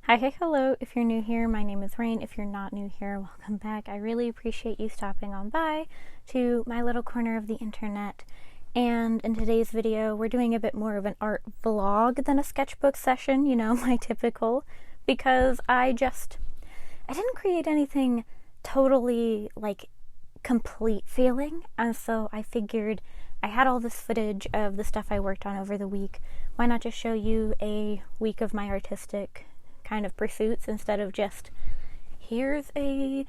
Hi, hello. If you're new here, my name is Rain. If you're not new here, welcome back. I really appreciate you stopping on by to my little corner of the internet. And in today's video, we're doing a bit more of an art vlog than a sketchbook session, my typical, because I didn't create anything totally, complete feeling, and so I figured I had all this footage of the stuff I worked on over the week. Why not just show you a week of my artistic kind of pursuits instead of just here's a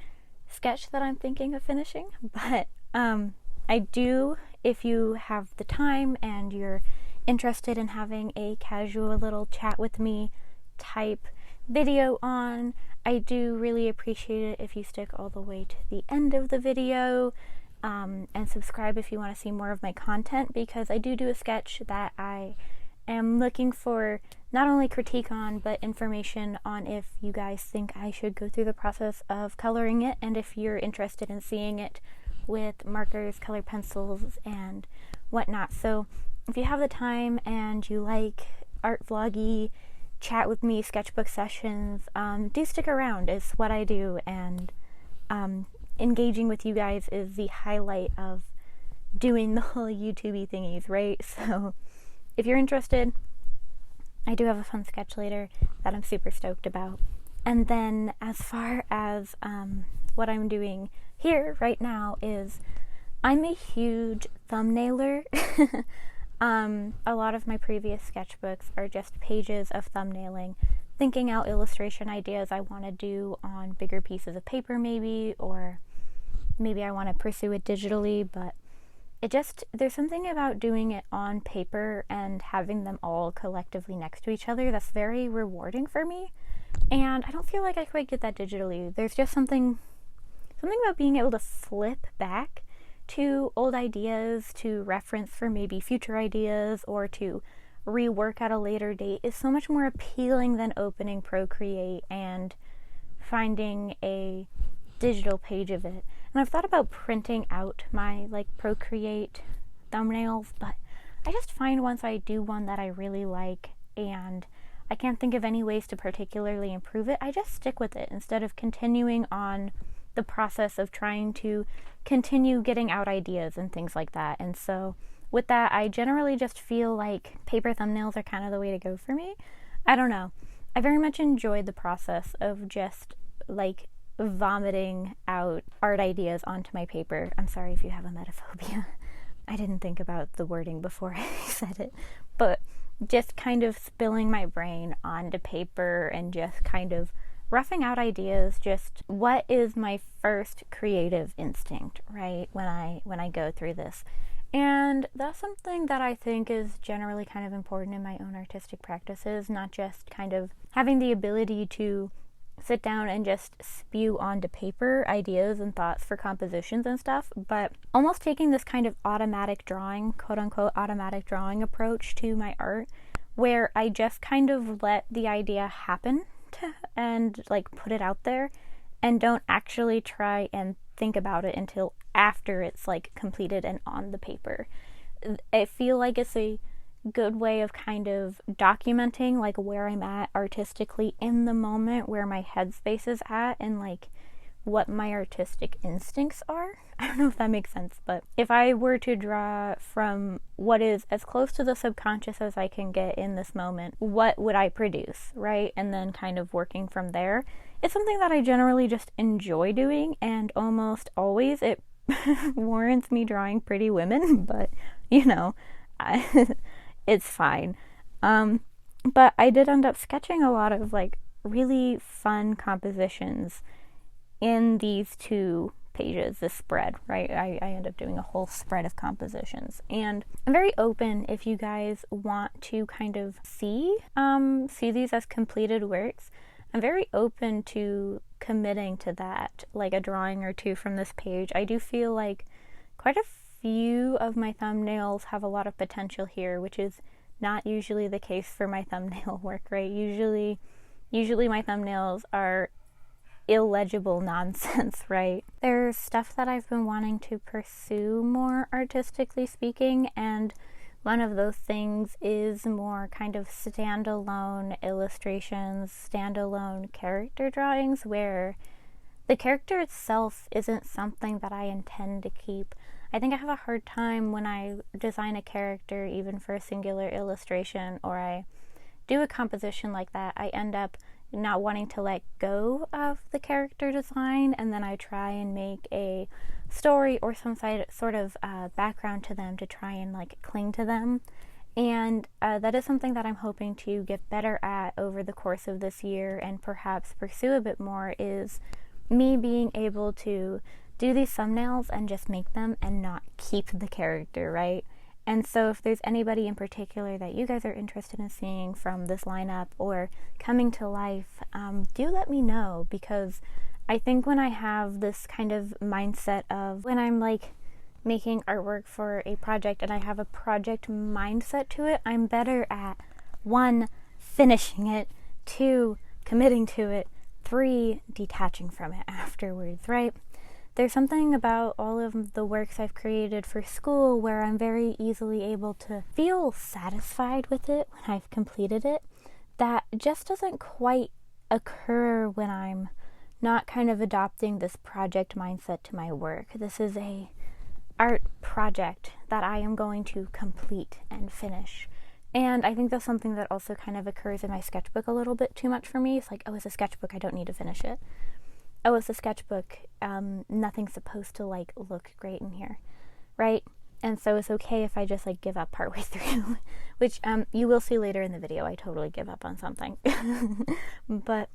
sketch that I'm thinking of finishing. But I do, if you have the time and you're interested in having a casual little chat with me type video on, I do really appreciate it if you stick all the way to the end of the video, and subscribe if you want to see more of my content, because I do a sketch that I am looking for not only critique on, but information on if you guys think I should go through the process of coloring it, and if you're interested in seeing it with markers, colored pencils, and whatnot. So if you have the time and you like art vloggy, chat with me, sketchbook sessions, do stick around. It's what I do, and engaging with you guys is the highlight of doing the whole YouTube-y thingies, right? So if you're interested, I do have a fun sketch later that I'm super stoked about. And then as far as what I'm doing here right now is I'm a huge thumbnailer. A lot of my previous sketchbooks are just pages of thumbnailing, thinking out illustration ideas I want to do on bigger pieces of paper maybe, or maybe I want to pursue it digitally, but there's something about doing it on paper and having them all collectively next to each other that's very rewarding for me, and I don't feel like I quite get that digitally. There's just something about being able to flip back to old ideas to reference for maybe future ideas or to rework at a later date is so much more appealing than opening Procreate and finding a digital page of it. And I've thought about printing out my Procreate thumbnails, but I just find once I do one that I really like and I can't think of any ways to particularly improve it, I just stick with it instead of continuing on the process of trying to continue getting out ideas and things like that. And so with that, I generally just feel like paper thumbnails are kind of the way to go for me. I don't know. I very much enjoyed the process of just vomiting out art ideas onto my paper. I'm sorry if you have a metaphobia. I didn't think about the wording before I said it, but just kind of spilling my brain onto paper and just kind of roughing out ideas, just what is my first creative instinct, right, when I go through this. And that's something that I think is generally kind of important in my own artistic practices, not just kind of having the ability to sit down and just spew onto paper ideas and thoughts for compositions and stuff, but almost taking this kind of automatic drawing, quote-unquote automatic drawing approach to my art, where I just kind of let the idea happen and put it out there and don't actually try and think about it until after it's completed and on the paper. I feel like it's a good way of kind of documenting where I'm at artistically in the moment, where my headspace is at, and what my artistic instincts are. I don't know if that makes sense, but if I were to draw from what is as close to the subconscious as I can get in this moment, what would I produce, right? And then kind of working from there. It's something that I generally just enjoy doing, and almost always it warrants me drawing pretty women, but it's fine. But I did end up sketching a lot of really fun compositions in these two pages, this spread, right? I end up doing a whole spread of compositions, and I'm very open if you guys want to kind of see these as completed works. I'm very open to committing to that, a drawing or two from this page. I do feel like quite a few of my thumbnails have a lot of potential here, which is not usually the case for my thumbnail work, right? Usually my thumbnails are illegible nonsense, right? There's stuff that I've been wanting to pursue more artistically speaking, and One of those things is more kind of standalone illustrations, standalone character drawings, where the character itself isn't something that I intend to keep. I think I have a hard time when I design a character, even for a singular illustration, or I do a composition like that, I end up not wanting to let go of the character design, and then I try and make a story or some sort of background to them to try and like cling to them. And that is something that I'm hoping to get better at over the course of this year and perhaps pursue a bit more, is me being able to do these thumbnails and just make them and not keep the character, right? And so if there's anybody in particular that you guys are interested in seeing from this lineup or coming to life, do let me know, because I think when I have this kind of mindset of when I'm like making artwork for a project and I have a project mindset to it, I'm better at 1, finishing it, 2, committing to it, 3, detaching from it afterwards, right? There's something about all of the works I've created for school where I'm very easily able to feel satisfied with it when I've completed it, that just doesn't quite occur when I'm not kind of adopting this project mindset to my work. This is a art project that I am going to complete and finish. And I think that's something that also kind of occurs in my sketchbook a little bit too much for me. It's like, oh, it's a sketchbook, I don't need to finish it. Oh, it's a sketchbook, nothing's supposed to like look great in here, right? And so it's okay if I just like give up partway through, which you will see later in the video. I totally give up on something. But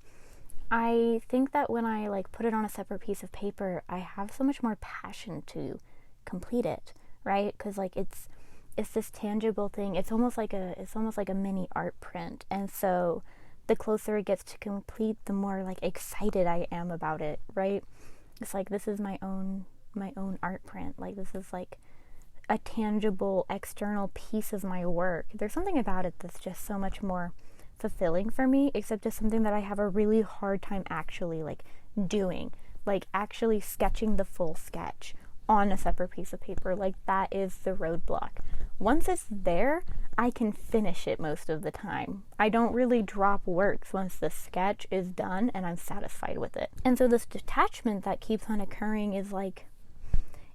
I think that when I like put it on a separate piece of paper, I have so much more passion to complete it, right? Because like it's this tangible thing. It's almost like a mini art print. And so the closer it gets to complete, the more like excited I am about it, right? It's like, this is my own art print. Like, this is like a tangible external piece of my work. There's something about it that's just so much more fulfilling for me, except it's something that I have a really hard time actually like doing, like actually sketching the full sketch on a separate piece of paper. Like, that is the roadblock. Once it's there, I can finish it most of the time. I don't really drop works once the sketch is done and I'm satisfied with it. And so this detachment that keeps on occurring is like,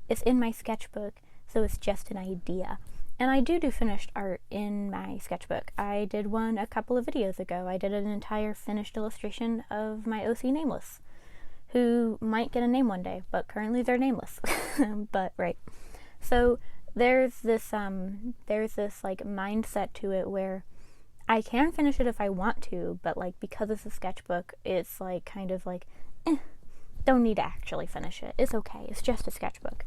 it's in my sketchbook, so it's just an idea. And I do finished art in my sketchbook. I did one a couple of videos ago. I did an entire finished illustration of my OC Nameless, who might get a name one day, but currently they're nameless. But right. So there's this like mindset to it where I can finish it if I want to, but like, because it's a sketchbook, it's like kind of like, don't need to actually finish it. It's okay. It's just a sketchbook.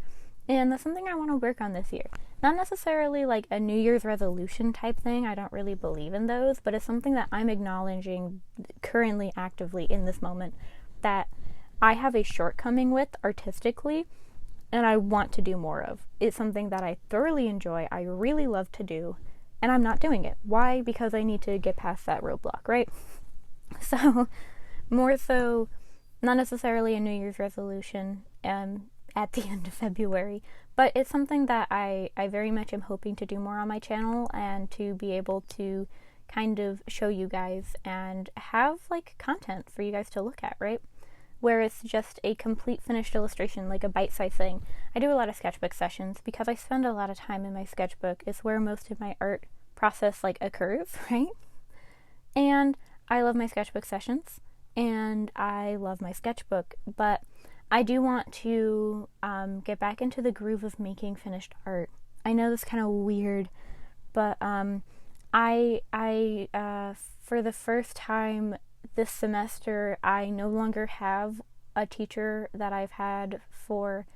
And that's something I want to work on this year. Not necessarily like a New Year's resolution type thing. I don't really believe in those, but it's something that I'm acknowledging currently actively in this moment that I have a shortcoming with artistically, and I want to do more of. It's something that I thoroughly enjoy, I really love to do, and I'm not doing it. Why? Because I need to get past that roadblock, right? So, more so, not necessarily a New Year's resolution at the end of February, but it's something that I very much am hoping to do more on my channel, and to be able to kind of show you guys and have like content for you guys to look at, right? Where it's just a complete finished illustration, like a bite-sized thing. I do a lot of sketchbook sessions because I spend a lot of time in my sketchbook. It's where most of my art process like occurs, right? And I love my sketchbook sessions, and I love my sketchbook, but I do want to get back into the groove of making finished art. I know this is kind of weird, but I for the first time this semester, I no longer have a teacher that I've had for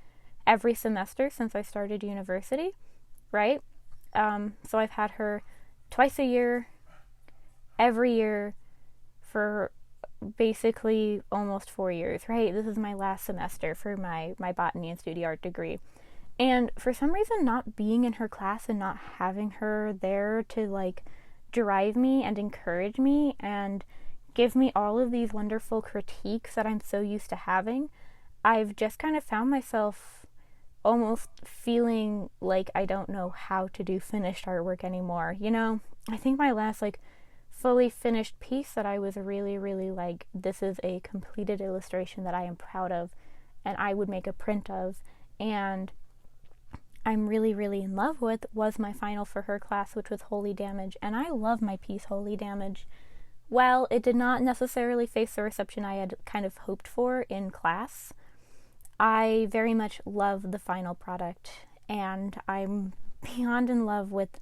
every semester since I started university, right? So I've had her twice a year, every year, for basically almost 4 years, right? This is my last semester for my botany and studio art degree. And for some reason, not being in her class and not having her there to like drive me and encourage me and give me all of these wonderful critiques that I'm so used to having, I've just kind of found myself almost feeling like I don't know how to do finished artwork anymore. You know, I think my last like fully finished piece that I was really, really like, this is a completed illustration that I am proud of and I would make a print of, and I'm really, really in love with, was my final for her class, which was Holy Damage. And I love my piece, Holy Damage. While it did not necessarily face the reception I had kind of hoped for in class, I very much love the final product, and I'm beyond in love with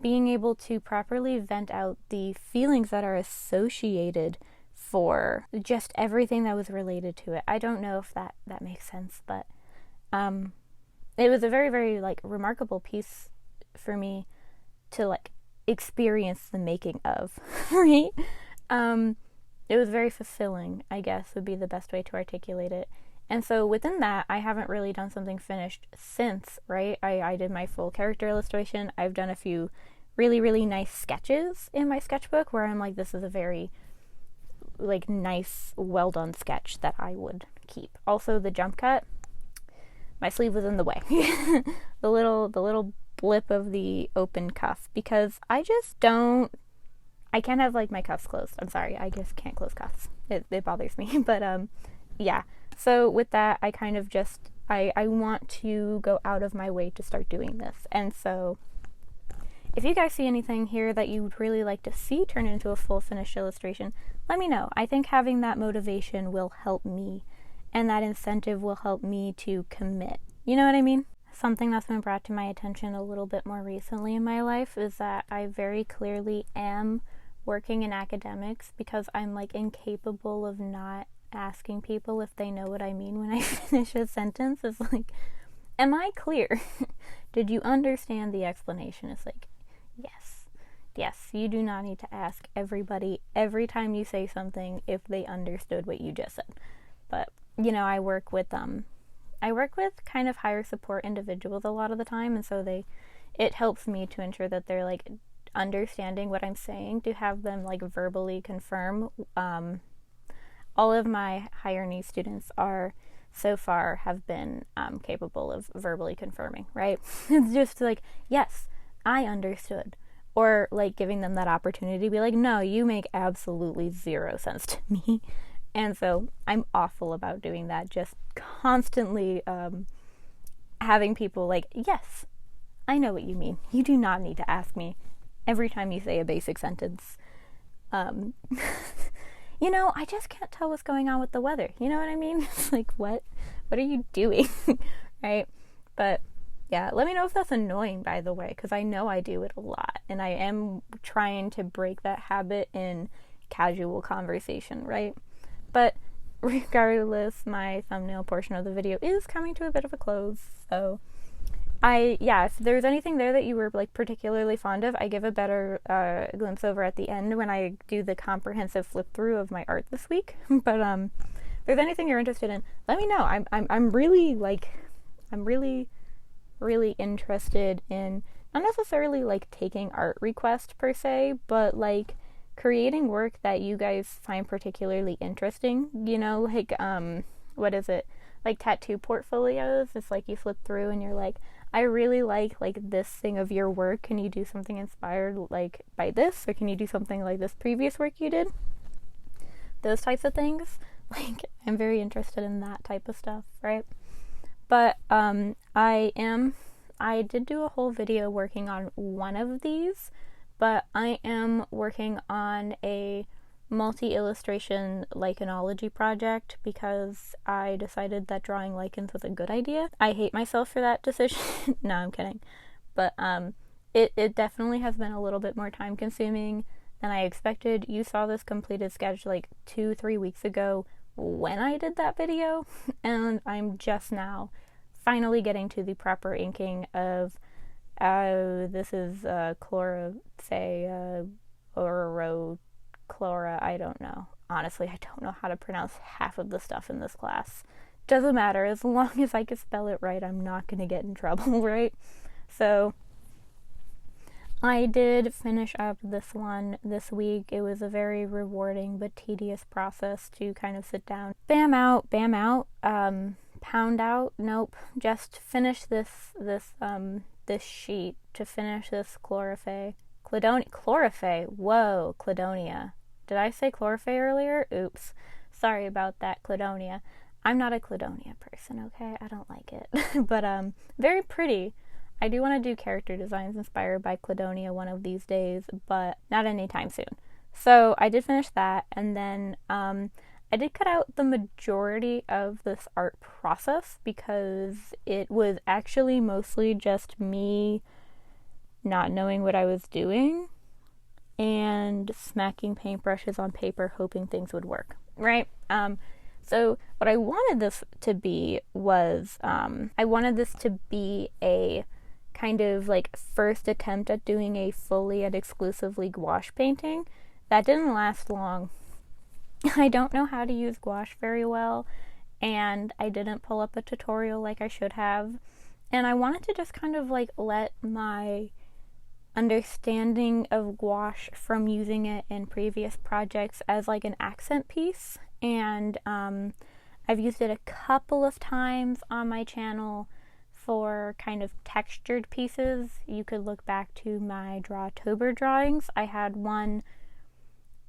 being able to properly vent out the feelings that are associated for just everything that was related to it. I don't know if that makes sense, but it was a very, very like remarkable piece for me to like experience the making of, right? It was very fulfilling, I guess would be the best way to articulate it. And so within that, I haven't really done something finished since, right? I did my full character illustration. I've done a few really, really nice sketches in my sketchbook where I'm like, this is a very like nice, well done sketch that I would keep. Also the jump cut, my sleeve was in the way. the little blip of the open cuff, because I can't have like my cuffs closed. I'm sorry, I just can't close cuffs. It bothers me. But yeah. So with that, I kind of just, I want to go out of my way to start doing this. And so if you guys see anything here that you would really like to see turn into a full finished illustration, let me know. I think having that motivation will help me, and that incentive will help me to commit. You know what I mean? Something that's been brought to my attention a little bit more recently in my life is that I very clearly am working in academics because I'm like incapable of not asking people if they know what I mean when I finish a sentence. It's like, am I clear? Did you understand the explanation? It's like, yes, you do not need to ask everybody every time you say something if they understood what you just said. But you know, I work with kind of higher support individuals a lot of the time, and so it helps me to ensure that they're like understanding what I'm saying, to have them like verbally confirm. All of my higher needs students so far have been capable of verbally confirming, right? It's just like, yes, I understood. Or like giving them that opportunity to be like, no, you make absolutely zero sense to me. And so I'm awful about doing that, just constantly having people like, yes, I know what you mean. You do not need to ask me every time you say a basic sentence. You know, I just can't tell what's going on with the weather. You know what I mean? It's like, what are you doing? Right? But yeah, let me know if that's annoying, by the way, because I know I do it a lot, and I am trying to break that habit in casual conversation, right? But regardless, my thumbnail portion of the video is coming to a bit of a close, so if there's anything there that you were like particularly fond of, I give a better glimpse over at the end when I do the comprehensive flip through of my art this week. But if there's anything you're interested in, let me know. I'm really interested in not necessarily like taking art requests per se, but like creating work that you guys find particularly interesting. You know, like what is it? Like tattoo portfolios. It's like you flip through and you're like, I really like this thing of your work. Can you do something inspired like by this? Or can you do something like this previous work you did? Those types of things. Like, I'm very interested in that type of stuff, right? But I did do a whole video working on one of these, but I am working on a multi-illustration lichenology project because I decided that drawing lichens was a good idea. I hate myself for that decision. No, I'm kidding. But it definitely has been a little bit more time consuming than I expected. You saw this completed sketch like 2-3 weeks ago when I did that video, and I'm just now finally getting to the proper inking of this is Chlora, I don't know. Honestly, I don't know how to pronounce half of the stuff in this class. Doesn't matter. As long as I can spell it right, I'm not going to get in trouble, right? So, I did finish up this one this week. It was a very rewarding but tedious process to kind of sit down, bam out, pound out. Nope. Just finish this sheet to finish this chlorophy. Whoa, cladonia. Did I say chlorophy earlier? Oops. Sorry about that, cladonia. I'm not a cladonia person, okay? I don't like it. But very pretty. I do want to do character designs inspired by cladonia one of these days, but not anytime soon. So I did finish that, and then I did cut out the majority of this art process because it was actually mostly just me not knowing what I was doing and smacking paintbrushes on paper hoping things would work, right? So what I wanted this to be was, I wanted this to be a kind of like first attempt at doing a fully and exclusively gouache painting. That didn't last long. I don't know how to use gouache very well, and I didn't pull up a tutorial like I should have. And I wanted to just kind of like let my understanding of gouache from using it in previous projects as like an accent piece. And I've used it a couple of times on my channel for kind of textured pieces. You could look back to my Drawtober drawings. I had one,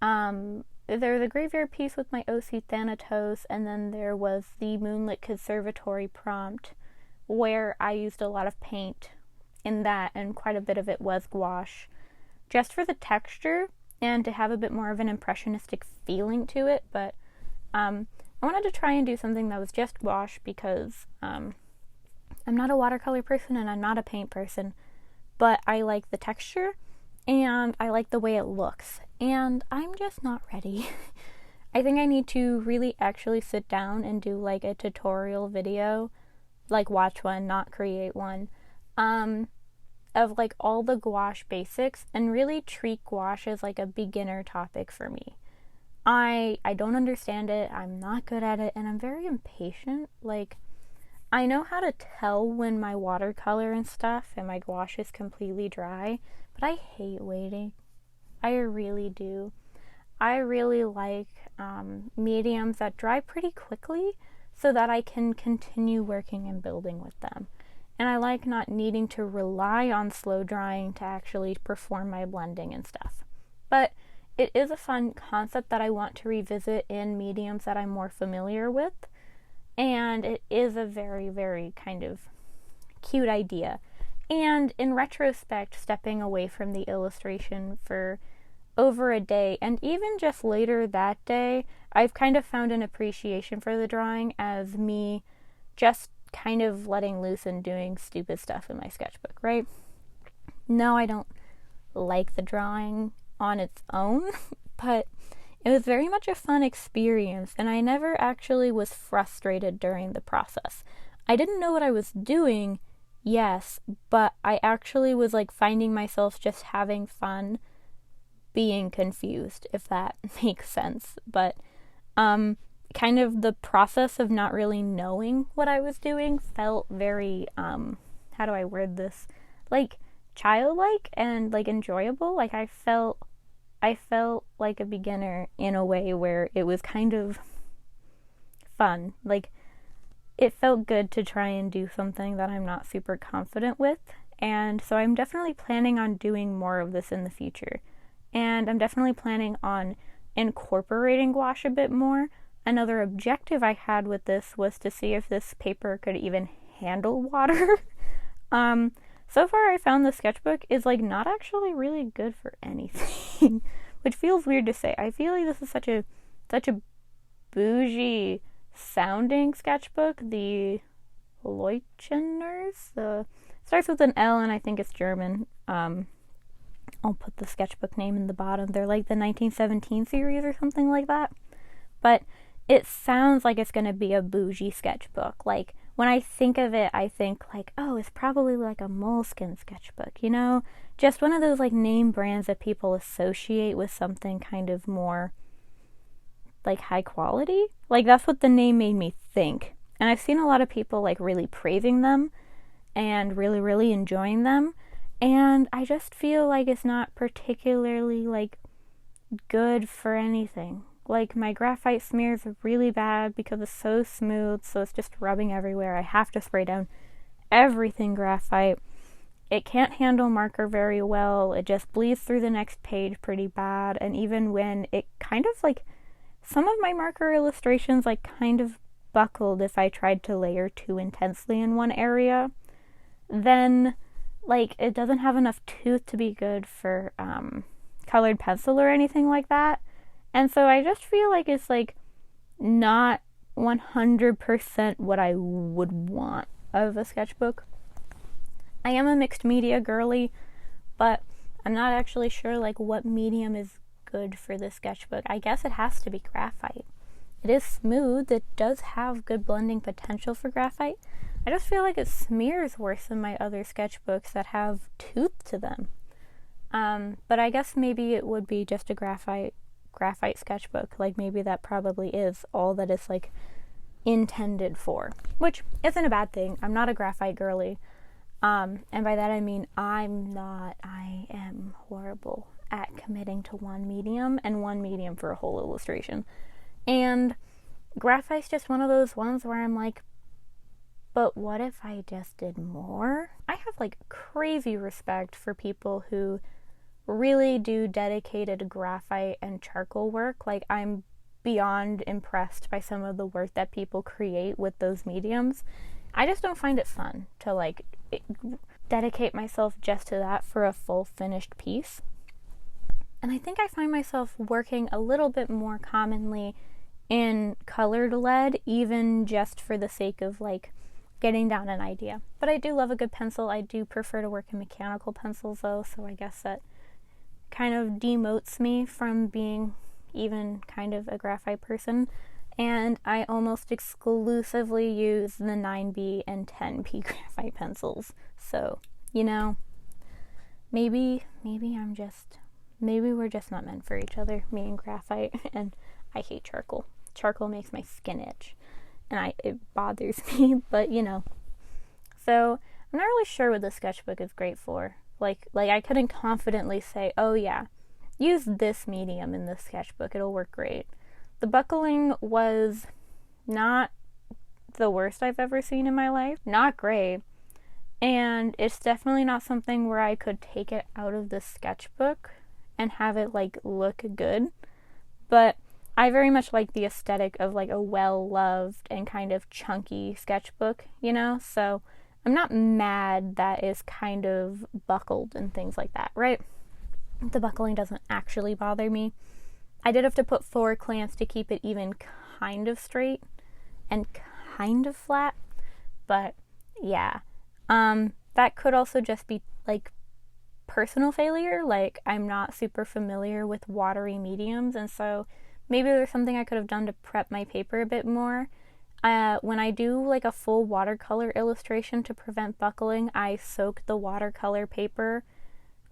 there was a graveyard piece with my OC Thanatos, and then there was the Moonlit Conservatory prompt where I used a lot of paint in that, and quite a bit of it was gouache, just for the texture and to have a bit more of an impressionistic feeling to it. But I wanted to try and do something that was just gouache because I'm not a watercolor person and I'm not a paint person, but I like the texture and I like the way it looks, and I'm just not ready. I think I need to really actually sit down and do like a tutorial video, like watch one, not create one, of like all the gouache basics, and really treat gouache as like a beginner topic for me. I don't understand it, I'm not good at it, and I'm very impatient. Like, I know how to tell when my watercolor and stuff and my gouache is completely dry, but I hate waiting. I really do. I really like mediums that dry pretty quickly so that I can continue working and building with them. And I like not needing to rely on slow drying to actually perform my blending and stuff. But it is a fun concept that I want to revisit in mediums that I'm more familiar with. And it is a very, very kind of cute idea. And in retrospect, stepping away from the illustration for over a day, and even just later that day, I've kind of found an appreciation for the drawing as me just kind of letting loose and doing stupid stuff in my sketchbook, right? No, I don't like the drawing on its own, but it was very much a fun experience, and I never actually was frustrated during the process. I didn't know what I was doing, yes, but I actually was like finding myself just having fun being confused, if that makes sense. But kind of the process of not really knowing what I was doing felt very how do I word this, like childlike and like enjoyable. Like I felt like a beginner in a way where it was kind of fun. Like it felt good to try and do something that I'm not super confident with, and so I'm definitely planning on doing more of this in the future. And I'm definitely planning on incorporating gouache a bit more. Another objective I had with this was to see if this paper could even handle water. So far I found the sketchbook is like not actually really good for anything, which feels weird to say. I feel like this is such a bougie sounding sketchbook. The Leuchtturm, starts with an L and I think it's German. I'll put the sketchbook name in the bottom. They're like the 1917 series or something like that. But it sounds like it's going to be a bougie sketchbook. Like, when I think of it, I think like, oh, it's probably like a Moleskine sketchbook, you know? Just one of those like name brands that people associate with something kind of more like high quality. Like, that's what the name made me think. And I've seen a lot of people like really praising them and really, really enjoying them. And I just feel like it's not particularly like good for anything. like my graphite smears really bad because it's so smooth, so it's just rubbing everywhere. I have to spray down everything graphite. It can't handle marker very well. It just bleeds through the next page pretty bad, and even when it kind of like, some of my marker illustrations like kind of buckled if I tried to layer too intensely in one area, then like it doesn't have enough tooth to be good for colored pencil or anything like that. And so I just feel like it's like not 100% what I would want of a sketchbook. I am a mixed media girly, but I'm not actually sure like what medium is good for this sketchbook. I guess it has to be graphite. It is smooth. It does have good blending potential for graphite. I just feel like it smears worse than my other sketchbooks that have tooth to them. But I guess maybe it would be just a graphite sketchbook. Like maybe that probably is all that it's like intended for, which isn't a bad thing. I'm not a graphite girly. And by that I mean I am horrible at committing to one medium and one medium for a whole illustration. And graphite's just one of those ones where I'm like, but what if I just did more? I have like crazy respect for people who really do dedicated graphite and charcoal work. Like I'm beyond impressed by some of the work that people create with those mediums. I just don't find it fun to like dedicate myself just to that for a full finished piece. And I think I find myself working a little bit more commonly in colored lead, even just for the sake of like getting down an idea. But I do love a good pencil. I do prefer to work in mechanical pencils though, so I guess that kind of demotes me from being even kind of a graphite person. And I almost exclusively use the 9B and 10P graphite pencils. So, you know, maybe we're just not meant for each other, me and graphite. And I hate charcoal. Charcoal makes my skin itch, and it bothers me, but you know. So I'm not really sure what the sketchbook is great for. Like I couldn't confidently say, oh yeah, use this medium in this sketchbook, it'll work great. The buckling was not the worst I've ever seen in my life. Not great. And it's definitely not something where I could take it out of the sketchbook and have it like look good. But I very much like the aesthetic of like a well-loved and kind of chunky sketchbook, you know? So I'm not mad that it's kind of buckled and things like that, right? The buckling doesn't actually bother me. I did have to put 4 clamps to keep it even kind of straight and kind of flat, but yeah. That could also just be like personal failure. Like I'm not super familiar with watery mediums, and so maybe there's something I could have done to prep my paper a bit more. When I do like a full watercolor illustration to prevent buckling, I soak the watercolor paper,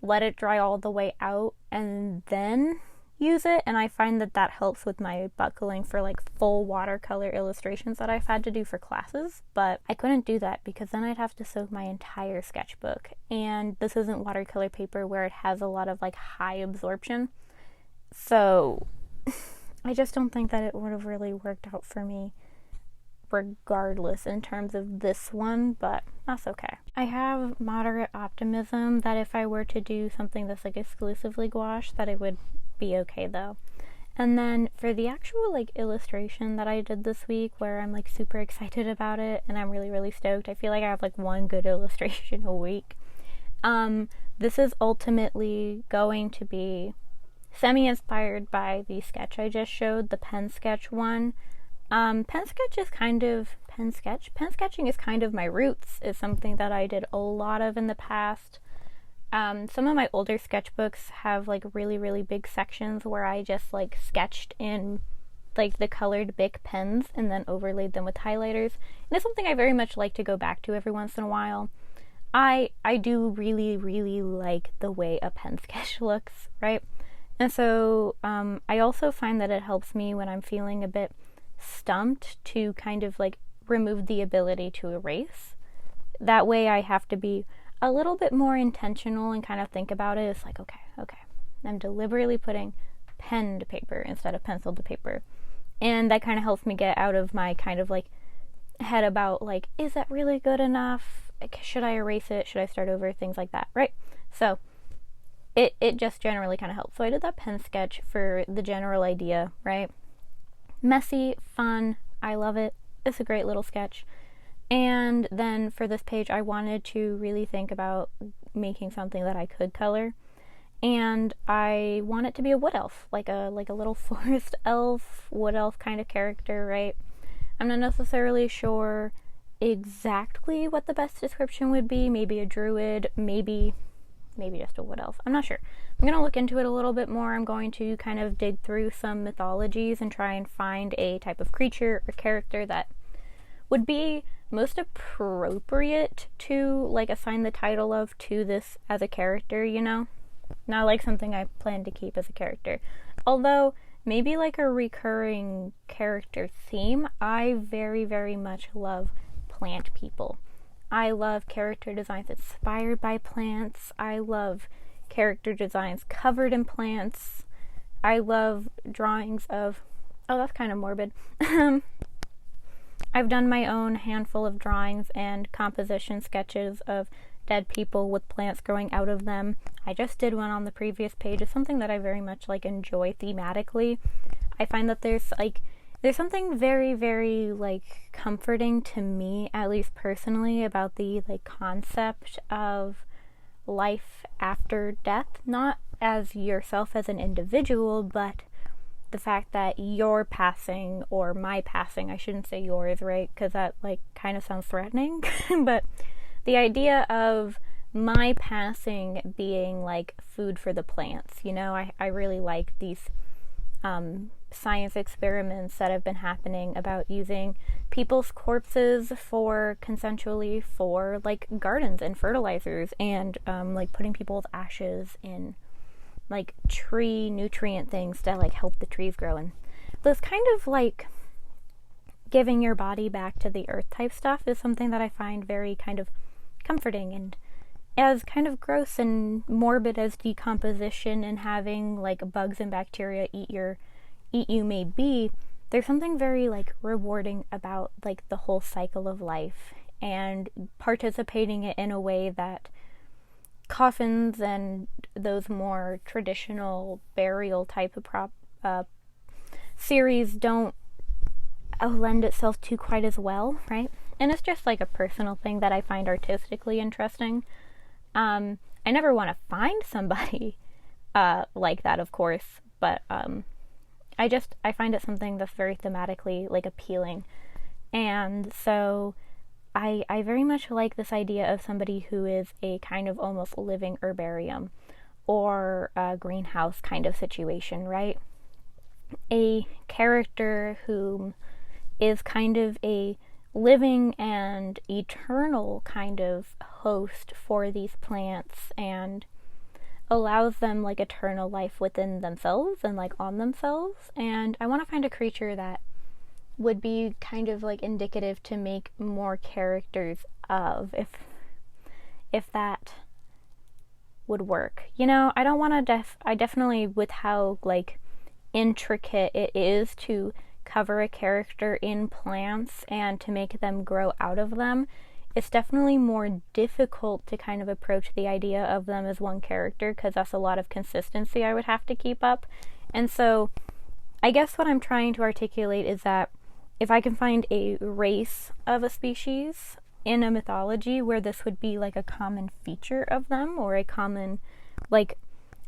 let it dry all the way out, and then use it, and I find that helps with my buckling for like full watercolor illustrations that I've had to do for classes. But I couldn't do that because then I'd have to soak my entire sketchbook, and this isn't watercolor paper where it has a lot of like high absorption, so I just don't think that it would have really worked out for me regardless in terms of this one, but that's okay. I have moderate optimism that if I were to do something that's like exclusively gouache, that it would be okay though. And then for the actual like illustration that I did this week, where I'm like super excited about it and I'm really stoked, I feel like I have like one good illustration a week. This is ultimately going to be semi-inspired by the sketch I just showed, the pen sketch one. Pen sketching is kind of my roots. It's something that I did a lot of in the past. Some of my older sketchbooks have like really big sections where I just like sketched in like the colored Bic pens and then overlaid them with highlighters. And it's something I very much like to go back to every once in a while. I do really like the way a pen sketch looks, right? And so I also find that it helps me when I'm feeling a bit stumped to kind of like remove the ability to erase. That way I have to be a little bit more intentional and kind of think about it. It's like, okay, I'm deliberately putting pen to paper instead of pencil to paper. And that kind of helps me get out of my kind of like head about like, is that really good enough? Should I erase it? Should I start over? Things like that, right? So it just generally kind of helps. So I did that pen sketch for the general idea, right? Messy, fun, I love it. It's a great little sketch. And then for this page, I wanted to really think about making something that I could color. And I want it to be a wood elf, like a little forest elf, wood elf kind of character, right? I'm not necessarily sure exactly what the best description would be. Maybe a druid, maybe just a wood elf. I'm not sure. I'm going to look into it a little bit more. I'm going to kind of dig through some mythologies and try and find a type of creature or character that would be most appropriate to like assign the title of to this as a character, you know? Not like something I plan to keep as a character. Although, maybe like a recurring character theme, I very, very much love plant people. I love character designs inspired by plants. I love character designs covered in plants. I love drawings of... Oh, that's kind of morbid. I've done my own handful of drawings and composition sketches of dead people with plants growing out of them. I just did one on the previous page. It's something that I very much like enjoy thematically. I find that there's something very, very like comforting to me, at least personally, about the like concept of life after death, not as yourself as an individual, but the fact that your passing, or my passing, I shouldn't say yours, right? Because that like kind of sounds threatening, but the idea of my passing being like food for the plants, you know, I really like these science experiments that have been happening about using people's corpses for consensually for like gardens and fertilizers, and like putting people's ashes in like tree nutrient things to like help the trees grow, and this kind of like giving your body back to the earth type stuff is something that I find very kind of comforting. And as kind of gross and morbid as decomposition and having like bugs and bacteria eat you may be, there's something very like rewarding about like the whole cycle of life and participating in a way that coffins and those more traditional burial type of series don't lend itself to quite as well, right? And it's just like a personal thing that I find artistically interesting. I never want to find somebody like that, of course, but I find it something that's very thematically like appealing. And so I very much like this idea of somebody who is a kind of almost living herbarium or a greenhouse kind of situation, right? A character who is kind of a living and eternal kind of host for these plants and allows them like eternal life within themselves and like on themselves. And I want to find a creature that would be kind of like indicative to make more characters of, if that would work. You know, I don't want to I definitely, with how like intricate it is to cover a character in plants and to make them grow out of them, it's definitely more difficult to kind of approach the idea of them as one character, because that's a lot of consistency I would have to keep up. And so I guess what I'm trying to articulate is that if I can find a race of a species in a mythology where this would be like a common feature of them or a common like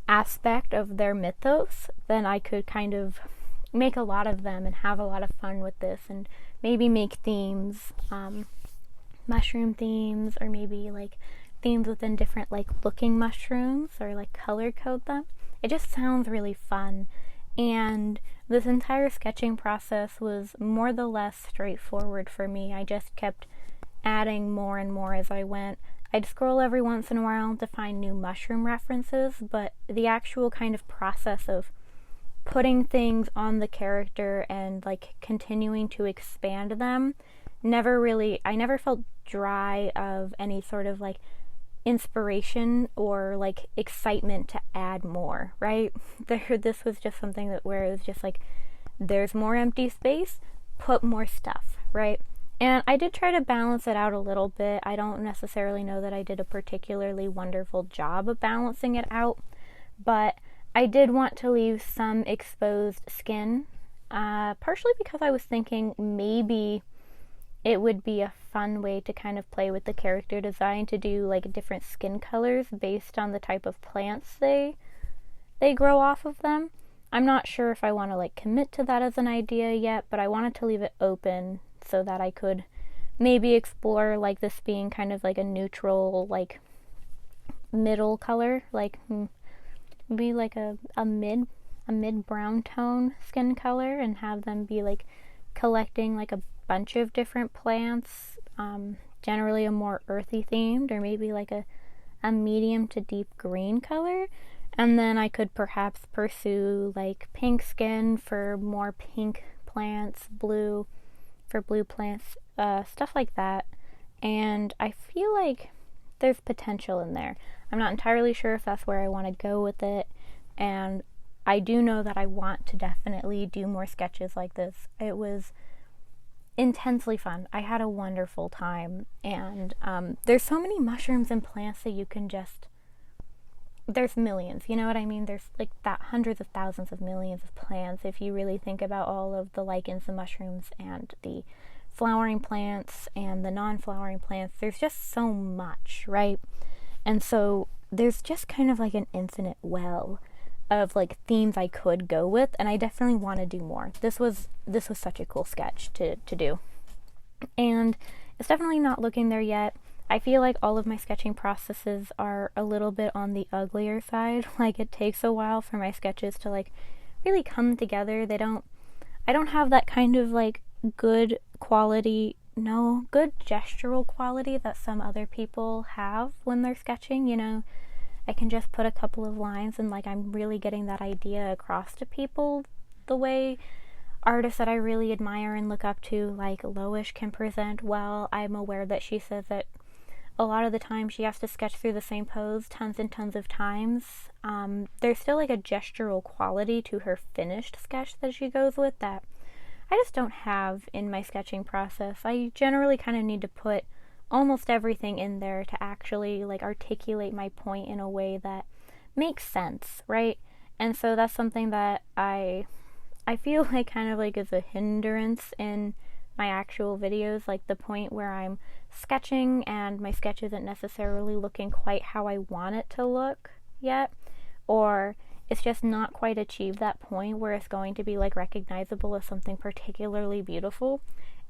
aspect of their mythos, then I could kind of make a lot of them and have a lot of fun with this, and maybe make themes, mushroom themes, or maybe like themes within different like looking mushrooms, or like color code them. It just sounds really fun. And this entire sketching process was more or less straightforward for me. I just kept adding more and more as I went. I'd scroll every once in a while to find new mushroom references, but the actual kind of process of putting things on the character and like continuing to expand them I never felt dry of any sort of like inspiration or like excitement to add more, right? This was just something that where it was just like, there's more empty space, put more stuff, right? And I did try to balance it out a little bit. I don't necessarily know that I did a particularly wonderful job of balancing it out, but I did want to leave some exposed skin, partially because I was thinking maybe it would be a fun way to kind of play with the character design to do like different skin colors based on the type of plants they grow off of them. I'm not sure if I want to like commit to that as an idea yet, but I wanted to leave it open so that I could maybe explore like this being kind of like a neutral, like middle color, like maybe like a mid brown tone skin color, and have them be like collecting like a bunch of different plants, generally a more earthy themed, or maybe like a medium to deep green color. And then I could perhaps pursue like pink skin for more pink plants, blue for blue plants, stuff like that. And I feel like there's potential in there. I'm not entirely sure if that's where I want to go with it, and I do know that I want to definitely do more sketches like this. It was intensely fun. I had a wonderful time, and there's so many mushrooms and plants that you can just, there's millions, you know what I mean? There's like that hundreds of thousands of millions of plants if you really think about all of the lichens and mushrooms and the flowering plants and the non-flowering plants. There's just so much, right? And so there's just kind of like an infinite well of like themes I could go with, and I definitely want to do more. This was such a cool sketch to do, and it's definitely not looking there yet. I feel like all of my sketching processes are a little bit on the uglier side. Like, it takes a while for my sketches to like really come together. I don't have that kind of like good gestural quality that some other people have when they're sketching, you know. I can just put a couple of lines and like I'm really getting that idea across to people the way artists that I really admire and look up to, like Loish, can present well. I'm aware that she says that a lot of the time she has to sketch through the same pose tons and tons of times. There's still like a gestural quality to her finished sketch that she goes with that I just don't have in my sketching process. I generally kind of need to put almost everything in there to actually like articulate my point in a way that makes sense, right? And so that's something that I feel like kind of like is a hindrance in my actual videos, like the point where I'm sketching and my sketch isn't necessarily looking quite how I want it to look yet, or it's just not quite achieved that point where it's going to be like recognizable as something particularly beautiful.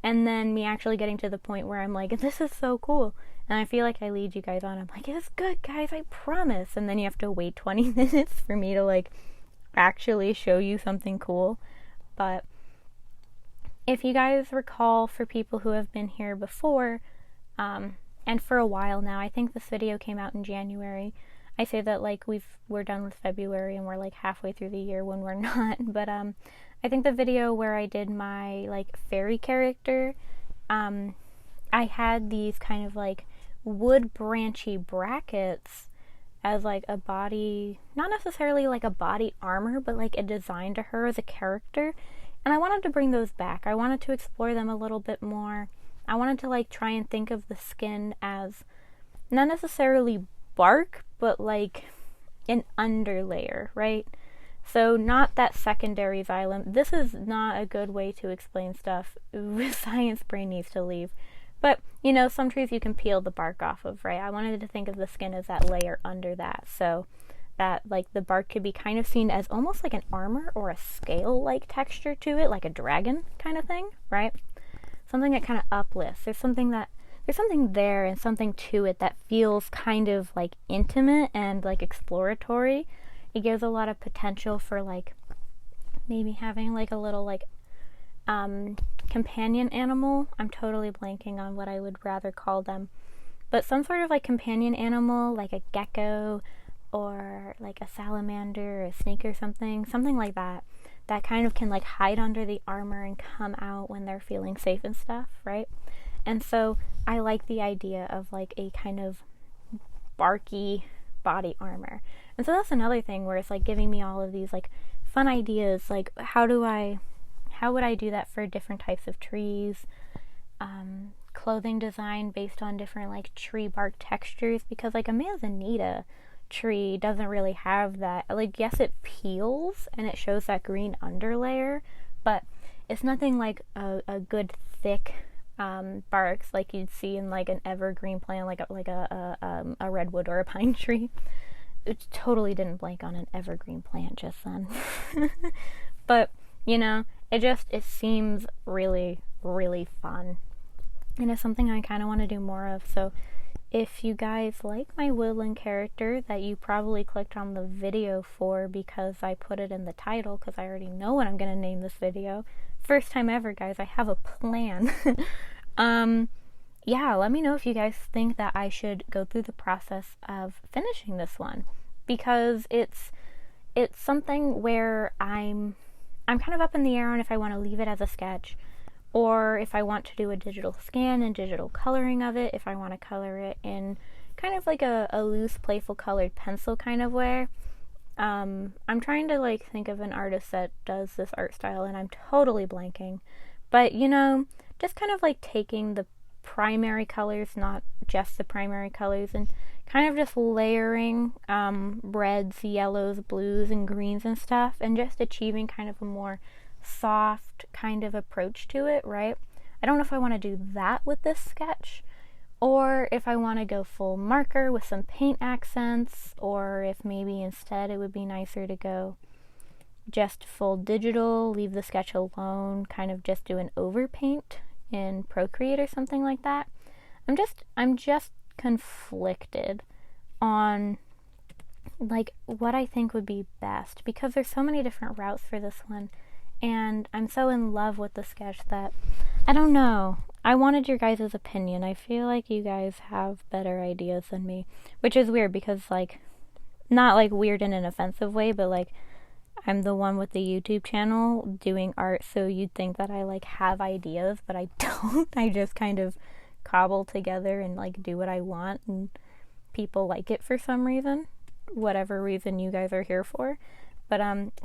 And then me actually getting to the point where I'm like, this is so cool. And I feel like I lead you guys on. I'm like, it's good, guys, I promise. And then you have to wait 20 minutes for me to like actually show you something cool. But if you guys recall, for people who have been here before, and for a while now, I think this video came out in January. I say that like we're done with February and we're like halfway through the year when we're not. But I think the video where I did my like fairy character, I had these kind of like wood branchy brackets as like a body, not necessarily like a body armor, but like a design to her as a character. And I wanted to bring those back. I wanted to explore them a little bit more. I wanted to like try and think of the skin as not necessarily bark, but like an underlayer, right? So not that secondary xylem. This is not a good way to explain stuff. Science brain needs to leave. But, you know, some trees you can peel the bark off of, right? I wanted to think of the skin as that layer under that, so that, like, the bark could be kind of seen as almost like an armor or a scale-like texture to it, like a dragon kind of thing, right? Something that kind of uplifts. There's something there and something to it that feels kind of, like, intimate and, like, exploratory. It gives a lot of potential for, like, maybe having, like, a little, like, companion animal. I'm totally blanking on what I would rather call them. But some sort of, like, companion animal, like a gecko or, like, a salamander or a snake or something like that, that kind of can, like, hide under the armor and come out when they're feeling safe and stuff, right? And so I like the idea of, like, a kind of barky body armor. And so that's another thing where it's like giving me all of these like fun ideas, like how would I do that for different types of trees, clothing design based on different like tree bark textures, because like a manzanita tree doesn't really have that. Like, yes, it peels and it shows that green underlayer, but it's nothing like a good thick barks like you'd see in like an evergreen plant, like a redwood or a pine tree. It totally didn't blank on an evergreen plant just then. But you know, it seems really, really fun, and it's something I kind of want to do more of. So if you guys like my woodland character that you probably clicked on the video for because I put it in the title, because I already know what I'm going to name this video. First time ever, guys. I have a plan. Yeah, let me know if you guys think that I should go through the process of finishing this one, because it's something where I'm kind of up in the air on if I want to leave it as a sketch, or if I want to do a digital scan and digital coloring of it, if I want to color it in kind of like a loose, playful colored pencil kind of way. I'm trying to like think of an artist that does this art style, and I'm totally blanking. But you know, just kind of like taking the primary colors, not just the primary colors, and kind of just layering reds, yellows, blues, and greens and stuff, and just achieving kind of a more soft kind of approach to it, right? I don't know if I want to do that with this sketch, or if I want to go full marker with some paint accents, or if maybe instead it would be nicer to go just full digital, leave the sketch alone, kind of just do an overpaint in Procreate or something like that. I'm just conflicted on like what I think would be best, because there's so many different routes for this one, and I'm so in love with the sketch that I don't know. I wanted your guys' opinion. I feel like you guys have better ideas than me, which is weird because like, not like weird in an offensive way, but like I'm the one with the YouTube channel doing art, so you'd think that I like have ideas, but I don't. I just kind of cobble together and like do what I want, and people like it for some reason, whatever reason you guys are here for. But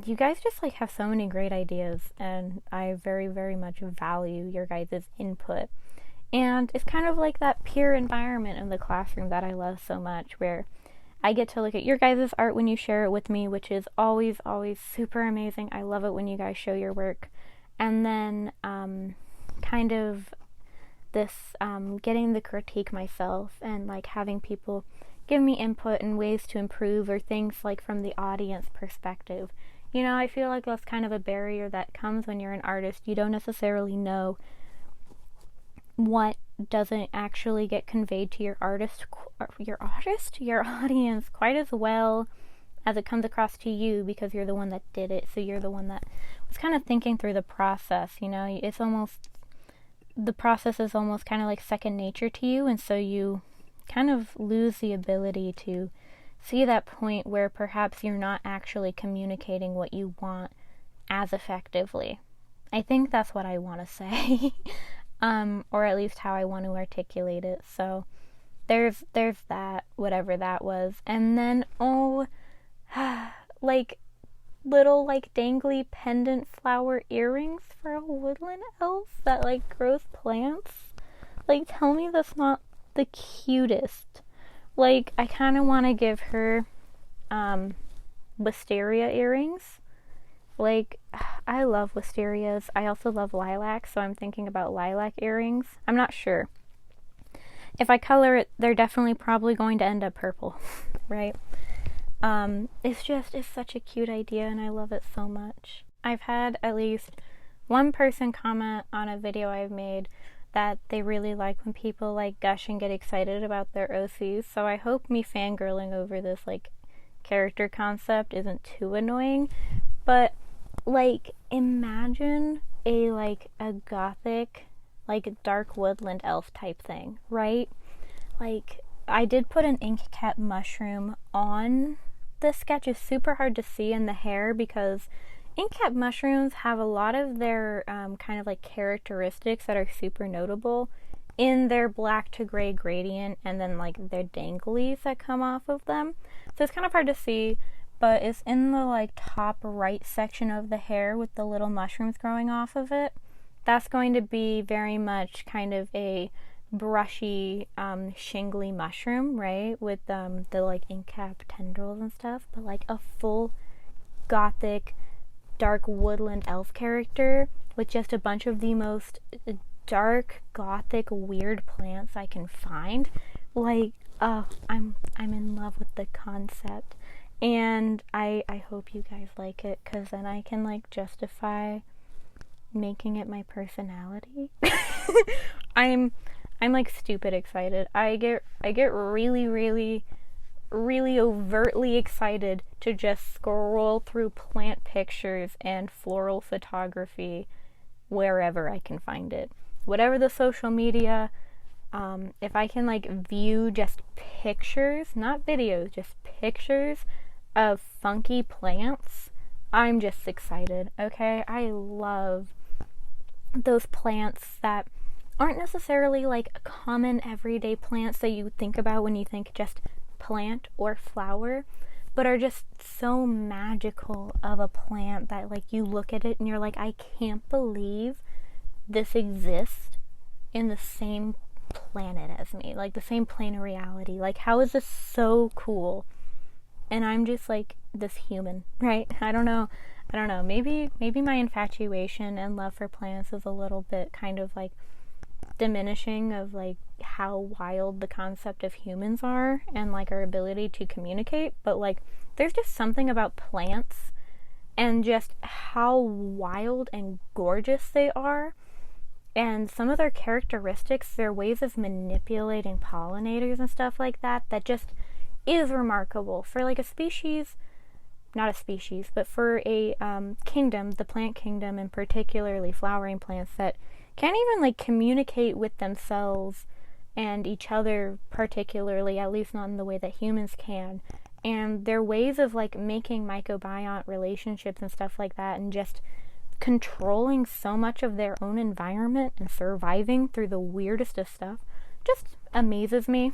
you guys just like have so many great ideas, and I very, very much value your guys' input. And it's kind of like that peer environment in the classroom that I love so much, where I get to look at your guys' art when you share it with me, which is always, always super amazing. I love it when you guys show your work. And then kind of this getting the critique myself, and like having people give me input and ways to improve, or things like from the audience perspective. You know, I feel like that's kind of a barrier that comes when you're an artist. You don't necessarily know what doesn't actually get conveyed to your audience quite as well as it comes across to you, because you're the one that did it. So you're the one that was kind of thinking through the process, you know. It's almost, the process is almost kind of like second nature to you, and so you kind of lose the ability to see that point where perhaps you're not actually communicating what you want as effectively. I think that's what I want to say. Or at least how I want to articulate it. So there's that, whatever that was. And then like little like dangly pendant flower earrings for a woodland elf that like grows plants. Like, tell me that's not the cutest. Like, I kind of want to give her wisteria earrings. Like, I love wisterias. I also love lilac, so I'm thinking about lilac earrings. I'm not sure. If I color it, they're definitely probably going to end up purple, right? It's such a cute idea, and I love it so much. I've had at least one person comment on a video I've made that they really like when people like gush and get excited about their OCs, so I hope me fangirling over this like character concept isn't too annoying. But like, imagine a gothic, like dark woodland elf type thing, right? Like, I did put an inkcat mushroom on this sketch. It's super hard to see in the hair because inkcat mushrooms have a lot of their kind of like characteristics that are super notable in their black to gray gradient, and then like their danglies that come off of them. So it's kind of hard to see, but it's in the like top right section of the hair with the little mushrooms growing off of it. That's going to be very much kind of a brushy, shingly mushroom, right? With the like ink cap tendrils and stuff, but like a full gothic, dark woodland elf character with just a bunch of the most dark, gothic, weird plants I can find. Like, I'm in love with the concept. And I hope you guys like it, because then I can like justify making it my personality. I'm like stupid excited. I get really overtly excited to just scroll through plant pictures and floral photography wherever I can find it. Whatever the social media, if I can like view just pictures, not videos, just pictures of funky plants, I'm just excited, okay? I love those plants that aren't necessarily like common everyday plants that you think about when you think just plant or flower, but are just so magical of a plant that like you look at it and you're like, I can't believe this exists in the same planet as me, like the same plane of reality. Like, how is this so cool? And I'm just like this human, right? I don't know. Maybe my infatuation and love for plants is a little bit kind of like diminishing of like how wild the concept of humans are and like our ability to communicate. But like, there's just something about plants and just how wild and gorgeous they are. And some of their characteristics, their ways of manipulating pollinators and stuff like that, that just is remarkable for like a species, not a species, but for a kingdom, the plant kingdom, and particularly flowering plants that can't even like communicate with themselves and each other particularly, at least not in the way that humans can. And their ways of like making mycobiont relationships and stuff like that, and just controlling so much of their own environment and surviving through the weirdest of stuff just amazes me.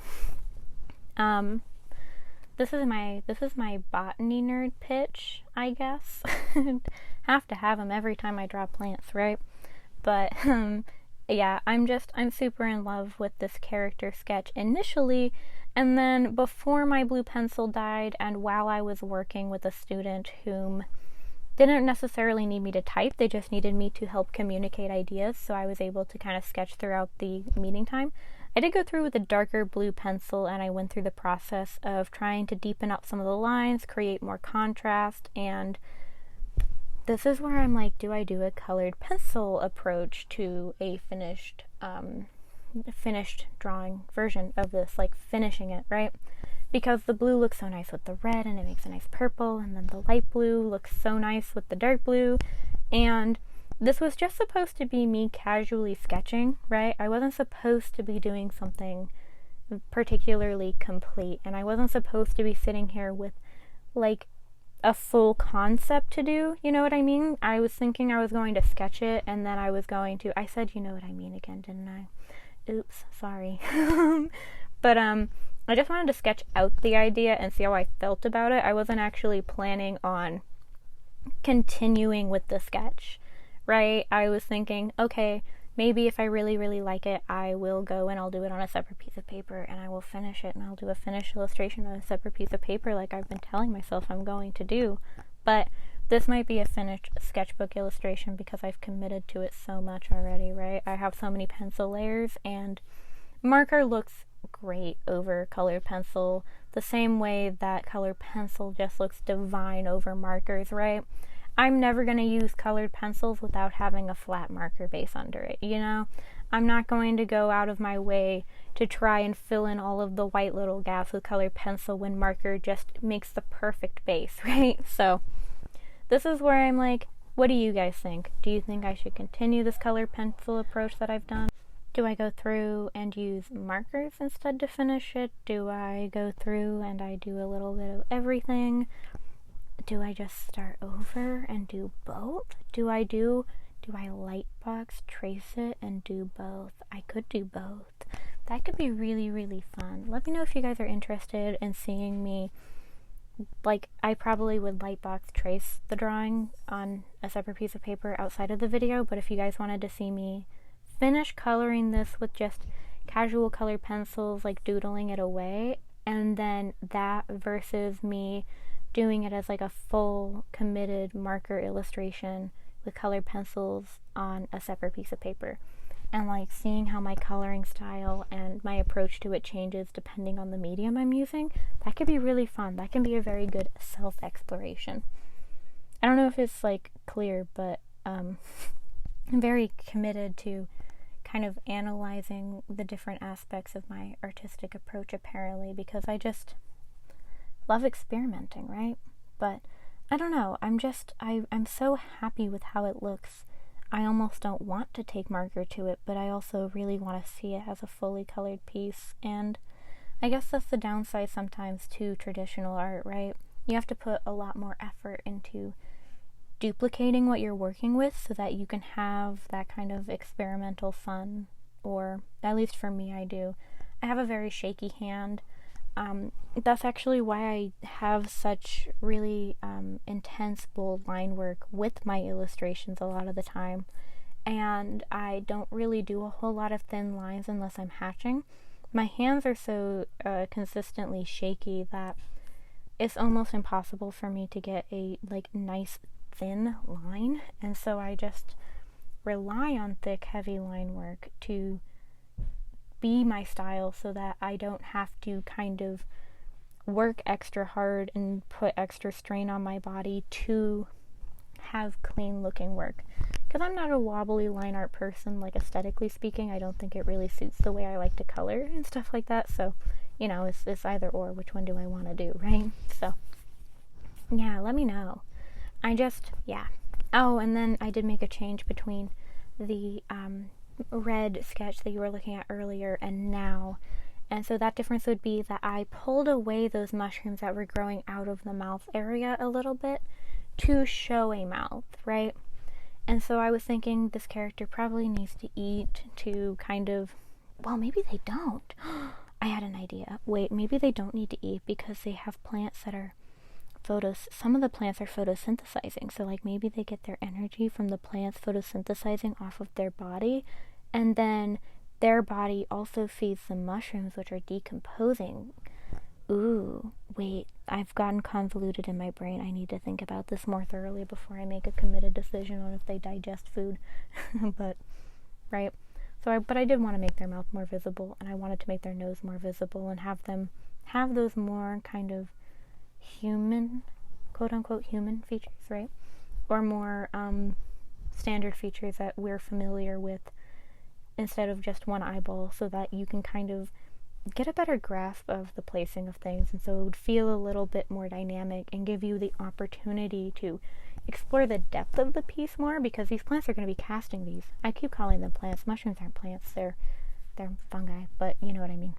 This is my botany nerd pitch, I guess. Have to have them every time I draw plants, right? But yeah, I'm super in love with this character sketch initially, and then before my blue pencil died, and while I was working with a student whom didn't necessarily need me to type, they just needed me to help communicate ideas, so I was able to kind of sketch throughout the meeting time. I did go through with a darker blue pencil, and I went through the process of trying to deepen up some of the lines, create more contrast, and this is where I'm like, do I do a colored pencil approach to a finished drawing version of this, like finishing it, right? Because the blue looks so nice with the red, and it makes a nice purple, and then the light blue looks so nice with the dark blue. And this was just supposed to be me casually sketching, right? I wasn't supposed to be doing something particularly complete, and I wasn't supposed to be sitting here with like a full concept to do, you know what I mean? I was thinking I was going to sketch it, and then I said you know what I mean again, didn't I? Oops, sorry. But I just wanted to sketch out the idea and see how I felt about it. I wasn't actually planning on continuing with the sketch, right? I was thinking, okay, maybe if I really, really like it, I will go and I'll do it on a separate piece of paper, and I will finish it, and I'll do a finished illustration on a separate piece of paper like I've been telling myself I'm going to do. But this might be a finished sketchbook illustration because I've committed to it so much already, right? I have so many pencil layers, and marker looks great over colored pencil, the same way that colored pencil just looks divine over markers, right? I'm never going to use colored pencils without having a flat marker base under it, you know? I'm not going to go out of my way to try and fill in all of the white little gaps with colored pencil when marker just makes the perfect base, right? So this is where I'm like, what do you guys think? Do you think I should continue this colored pencil approach that I've done? Do I go through and use markers instead to finish it? Do I go through and I do a little bit of everything? Do I just start over and do both? Do I do do I lightbox trace it and do both? I could do both. That could be really, really fun. Let me know if you guys are interested in seeing me. Like, I probably would lightbox trace the drawing on a separate piece of paper outside of the video, but if you guys wanted to see me finish coloring this with just casual colored pencils, like doodling it away, and then that versus me doing it as like a full committed marker illustration with colored pencils on a separate piece of paper, and like seeing how my coloring style and my approach to it changes depending on the medium I'm using, that could be really fun. That can be a very good self-exploration. I don't know if it's like clear, but I'm very committed to kind of analyzing the different aspects of my artistic approach, apparently, because I just love experimenting, right? But I don't know, I'm so happy with how it looks. I almost don't want to take marker to it, but I also really want to see it as a fully colored piece. And I guess that's the downside sometimes to traditional art, right? You have to put a lot more effort into duplicating what you're working with so that you can have that kind of experimental fun, or at least for me, I do. I have a very shaky hand. That's actually why I have such really intense bold line work with my illustrations a lot of the time, and I don't really do a whole lot of thin lines unless I'm hatching. My hands are so consistently shaky that it's almost impossible for me to get a like nice thin line, and so I just rely on thick, heavy line work to be my style so that I don't have to kind of work extra hard and put extra strain on my body to have clean looking work. Because I'm not a wobbly line art person, like aesthetically speaking. I don't think it really suits the way I like to color and stuff like that. So, you know, it's either or. Which one do I want to do, right? So, yeah, let me know. Yeah. Oh, and then I did make a change between the red sketch that you were looking at earlier and now. And so that difference would be that I pulled away those mushrooms that were growing out of the mouth area a little bit to show a mouth, right? And so I was thinking this character probably needs to eat to kind of, well, maybe they don't. I had an idea. Wait, maybe they don't need to eat because they have plants that are some of the plants are photosynthesizing, so like maybe they get their energy from the plants photosynthesizing off of their body, and then their body also feeds the mushrooms, which are decomposing. Ooh, wait, I've gotten convoluted in my brain. I need to think about this more thoroughly before I make a committed decision on if they digest food. But right, but I did want to make their mouth more visible, and I wanted to make their nose more visible and have them have those more kind of human, quote-unquote human features, right? Or more standard features that we're familiar with instead of just one eyeball, so that you can kind of get a better grasp of the placing of things, and so it would feel a little bit more dynamic and give you the opportunity to explore the depth of the piece more, because these plants are going to be casting these. I keep calling them plants. Mushrooms aren't plants, they're fungi, but you know what I mean.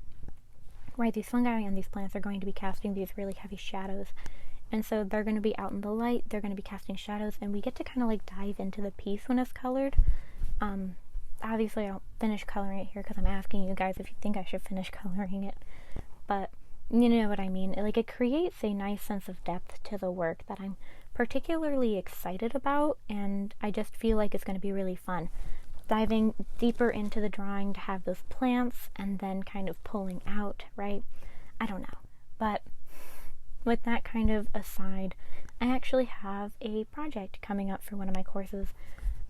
Right, these fungi and these plants are going to be casting these really heavy shadows, and so they're going to be out in the light, they're going to be casting shadows, and we get to kind of like dive into the piece when it's colored. Obviously I don't finish coloring it here because I'm asking you guys if you think I should finish coloring it, but you know what I mean. It creates a nice sense of depth to the work that I'm particularly excited about, and I just feel like it's going to be really fun diving deeper into the drawing to have those plants and then kind of pulling out, right? I don't know. But with that kind of aside, I actually have a project coming up for one of my courses.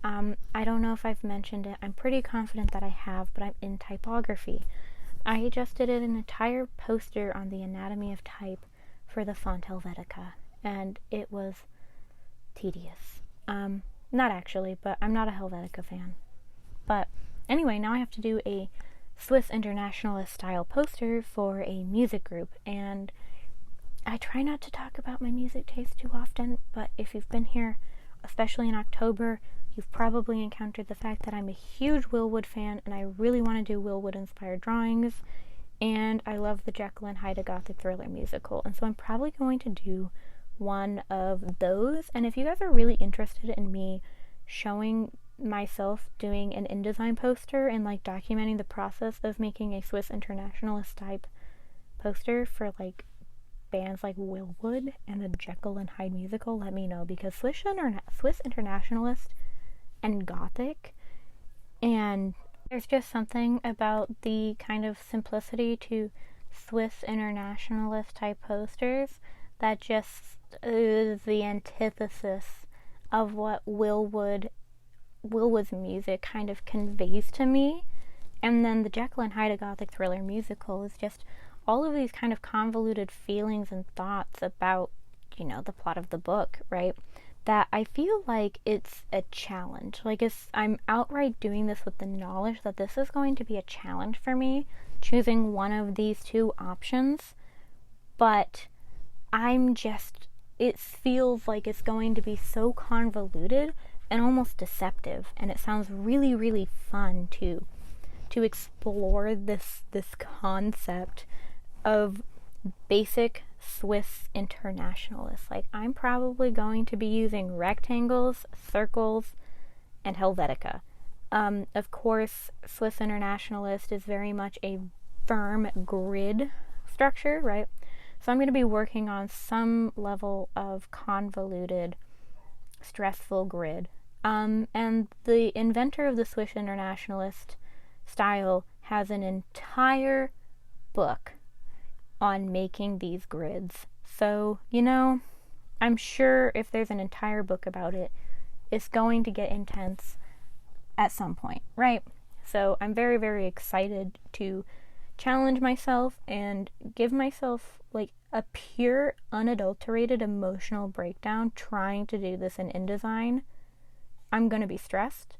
I don't know if I've mentioned it. I'm pretty confident that I have, but I'm in typography. I just did an entire poster on the anatomy of type for the font Helvetica, and it was tedious. Not actually, but I'm not a Helvetica fan. But anyway, now I have to do a Swiss internationalist style poster for a music group, and I try not to talk about my music taste too often, but if you've been here, especially in October, you've probably encountered the fact that I'm a huge Willwood fan, and I really want to do Willwood inspired drawings, and I love the Jekyll and Hyde Gothic Thriller musical, and so I'm probably going to do one of those. And if you guys are really interested in me showing myself doing an InDesign poster and like documenting the process of making a Swiss internationalist type poster for like bands like Willwood and the Jekyll and Hyde musical, let me know, because Swiss internationalist and gothic, and there's just something about the kind of simplicity to Swiss internationalist type posters that just is the antithesis of what Willwood's music kind of conveys to me. And then the Jekyll and Hyde, a gothic thriller musical, is just all of these kind of convoluted feelings and thoughts about, you know, the plot of the book, right? That I feel like it's a challenge. Like, I'm outright doing this with the knowledge that this is going to be a challenge for me, choosing one of these two options. But it feels like it's going to be so convoluted and almost deceptive. And it sounds really, really fun to explore this concept of basic Swiss internationalists. Like, I'm probably going to be using rectangles, circles, and Helvetica. Of course, Swiss internationalist is very much a firm grid structure, right? So I'm going to be working on some level of convoluted, stressful grid. And the inventor of the Swiss internationalist style has an entire book on making these grids. So, you know, I'm sure if there's an entire book about it, it's going to get intense at some point, right? So I'm very, very excited to challenge myself and give myself like a pure, unadulterated emotional breakdown trying to do this in InDesign. I'm going to be stressed.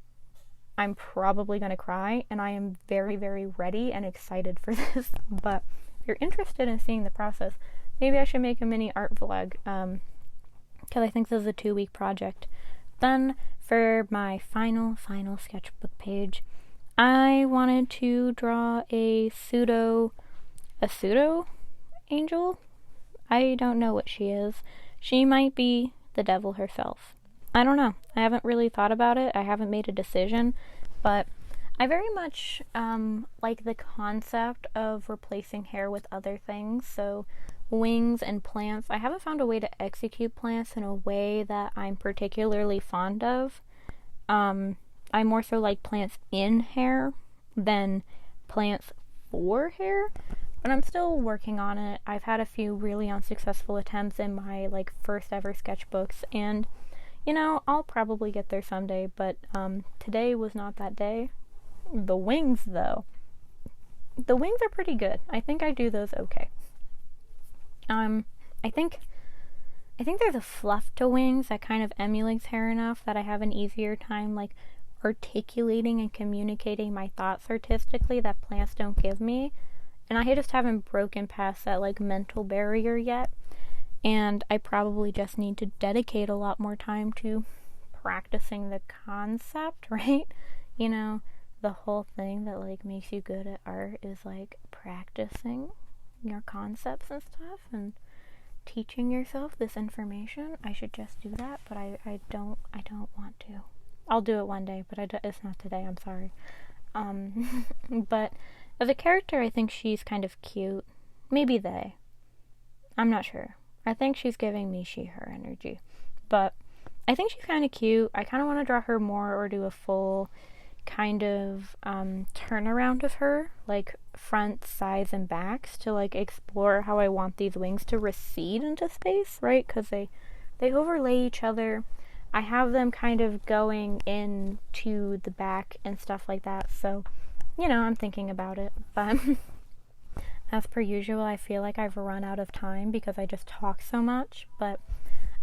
I'm probably going to cry, and I am very, very ready and excited for this. But if you're interested in seeing the process, maybe I should make a mini art vlog, because I think this is a 2-week project. Then for my final sketchbook page, I wanted to draw a pseudo angel. I don't know what she is. She might be the devil herself. I don't know. I haven't really thought about it. I haven't made a decision, but I very much like the concept of replacing hair with other things. So wings and plants. I haven't found a way to execute plants in a way that I'm particularly fond of. I more so like plants in hair than plants for hair, but I'm still working on it. I've had a few really unsuccessful attempts in my like first ever sketchbooks, and you know, I'll probably get there someday, but today was not that day. The wings, though. The wings are pretty good. I think I do those okay. I think there's a fluff to wings that kind of emulates hair enough that I have an easier time, like, articulating and communicating my thoughts artistically that plants don't give me. And I just haven't broken past that, like, mental barrier yet. And I probably just need to dedicate a lot more time to practicing the concept, right? You know, the whole thing that, like, makes you good at art is, like, practicing your concepts and stuff and teaching yourself this information. I should just do that, but I don't want to. I'll do it one day, but it's not today, I'm sorry. But as a character, I think she's kind of cute. Maybe they. I'm not sure. I think she's giving me she/her energy. But I think she's kind of cute. I kind of want to draw her more or do a full kind of turnaround of her, like front, sides, and backs, to like explore how I want these wings to recede into space, right? Because they overlay each other. I have them kind of going into the back and stuff like that. So, you know, I'm thinking about it. But as per usual, I feel like I've run out of time because I just talk so much. But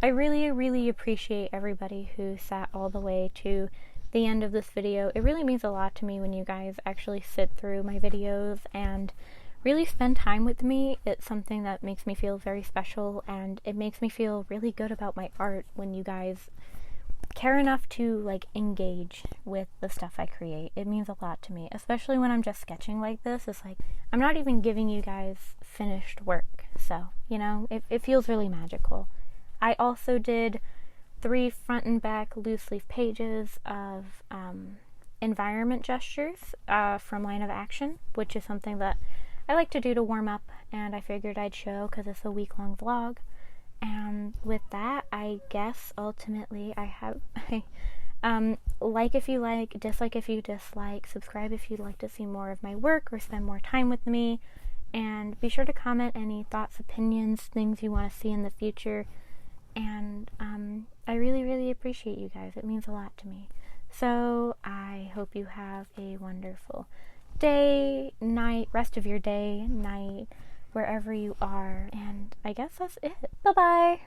I really, really appreciate everybody who sat all the way to the end of this video. It really means a lot to me when you guys actually sit through my videos and really spend time with me. It's something that makes me feel very special, and it makes me feel really good about my art when you guys care enough to like engage with the stuff I create. It means a lot to me, especially when I'm just sketching like this. It's like I'm not even giving you guys finished work, so you know, it feels really magical. I also did 3 front and back loose leaf pages of environment gestures from Line of Action, which is something that I like to do to warm up, and I figured I'd show because it's a week-long vlog. And with that, I guess ultimately I have like if you like, dislike if you dislike, subscribe if you'd like to see more of my work or spend more time with me, and be sure to comment any thoughts, opinions, things you want to see in the future. And I really, really appreciate you guys. It means a lot to me. So I hope you have a wonderful day, night, rest of your day, night, wherever you are. And I guess that's it. Bye-bye.